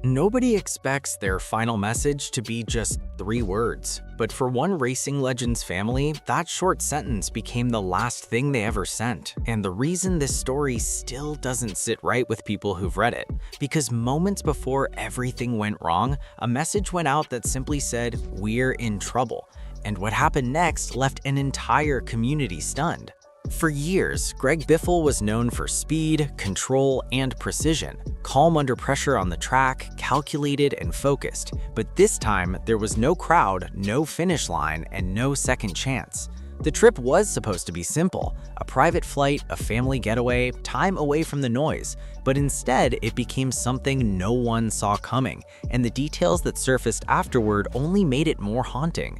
Nobody expects their final message to be just 3 words, but for one racing legend's family, that short sentence became the last thing they ever sent. And the reason this story still doesn't sit right with people who've read it, because moments before everything went wrong, a message went out that simply said, "We're in trouble." And what happened next left an entire community stunned. For years, Greg Biffle was known for speed, control, and precision. Calm under pressure on the track, calculated and focused. But this time, there was no crowd, no finish line, and no second chance. The trip was supposed to be simple, a private flight, a family getaway, time away from the noise. But instead, it became something no one saw coming, and the details that surfaced afterward only made it more haunting.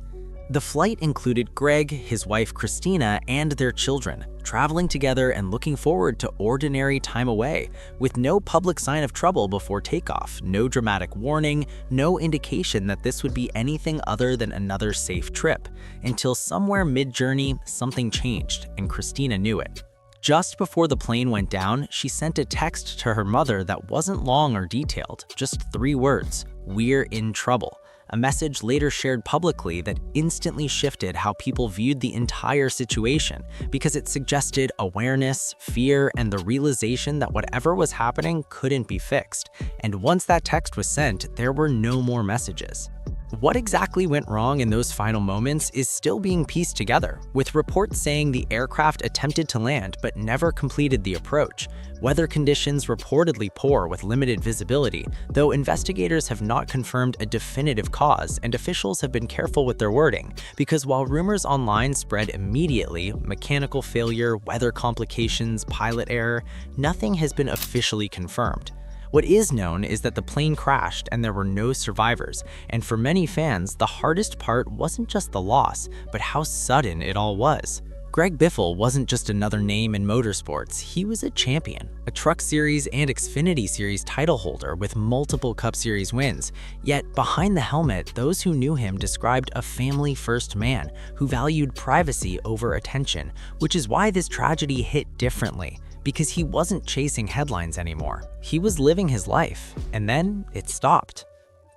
The flight included Greg, his wife Christina, and their children, traveling together and looking forward to ordinary time away, with no public sign of trouble before takeoff, no dramatic warning, no indication that this would be anything other than another safe trip, until somewhere mid-journey, something changed, and Christina knew it. Just before the plane went down, she sent a text to her mother that wasn't long or detailed, just 3 words, "We're in trouble." A message later shared publicly that instantly shifted how people viewed the entire situation because it suggested awareness, fear, and the realization that whatever was happening couldn't be fixed. And once that text was sent, there were no more messages. What exactly went wrong in those final moments is still being pieced together, with reports saying the aircraft attempted to land but never completed the approach. Weather conditions reportedly poor with limited visibility, though investigators have not confirmed a definitive cause, and officials have been careful with their wording, because while rumors online spread immediately, mechanical failure, weather complications, pilot error, nothing has been officially confirmed. What is known is that the plane crashed and there were no survivors, and for many fans, the hardest part wasn't just the loss, but how sudden it all was. Greg Biffle wasn't just another name in motorsports, he was a champion, a Truck Series and Xfinity Series title holder with multiple Cup Series wins. Yet behind the helmet, those who knew him described a family-first man who valued privacy over attention, which is why this tragedy hit differently. Because he wasn't chasing headlines anymore. He was living his life, and then it stopped.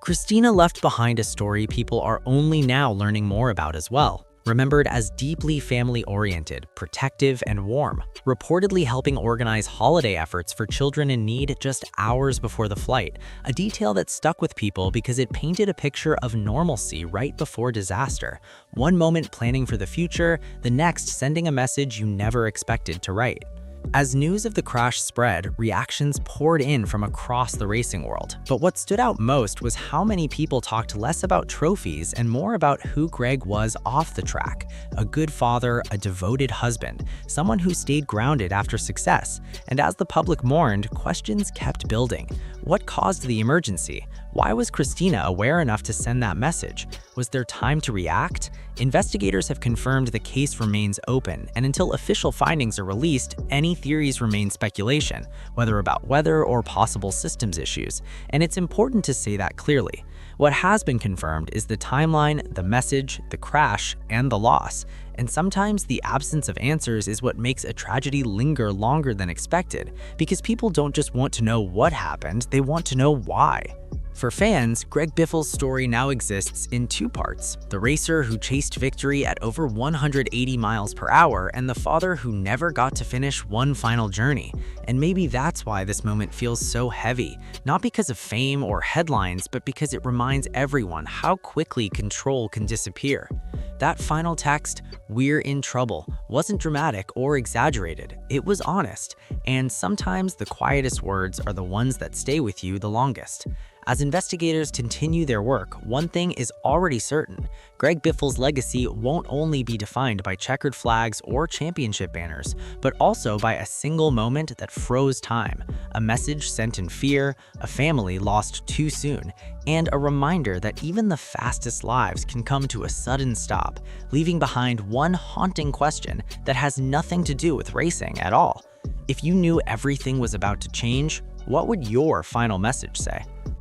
Christina left behind a story people are only now learning more about as well. Remembered as deeply family-oriented, protective, and warm, reportedly helping organize holiday efforts for children in need just hours before the flight, a detail that stuck with people because it painted a picture of normalcy right before disaster. One moment planning for the future, the next sending a message you never expected to write. As news of the crash spread, reactions poured in from across the racing world. But what stood out most was how many people talked less about trophies and more about who Greg was off the track. A good father, a devoted husband, someone who stayed grounded after success. And as the public mourned, questions kept building. What caused the emergency? Why was Christina aware enough to send that message? Was there time to react? Investigators have confirmed the case remains open, and until official findings are released, any theories remain speculation, whether about weather or possible systems issues. And it's important to say that clearly. What has been confirmed is the timeline, the message, the crash, and the loss. And sometimes the absence of answers is what makes a tragedy linger longer than expected, because people don't just want to know what happened, they want to know why. For fans, Greg Biffle's story now exists in 2 parts. The racer who chased victory at over 180 miles per hour and the father who never got to finish one final journey. And maybe that's why this moment feels so heavy, not because of fame or headlines, but because it reminds everyone how quickly control can disappear. That final text, "We're in trouble," wasn't dramatic or exaggerated. It was honest, and sometimes the quietest words are the ones that stay with you the longest. As investigators continue their work, one thing is already certain. Greg Biffle's legacy won't only be defined by checkered flags or championship banners, but also by a single moment that froze time, a message sent in fear, a family lost too soon, and a reminder that even the fastest lives can come to a sudden stop, leaving behind one haunting question that has nothing to do with racing at all. If you knew everything was about to change, what would your final message say?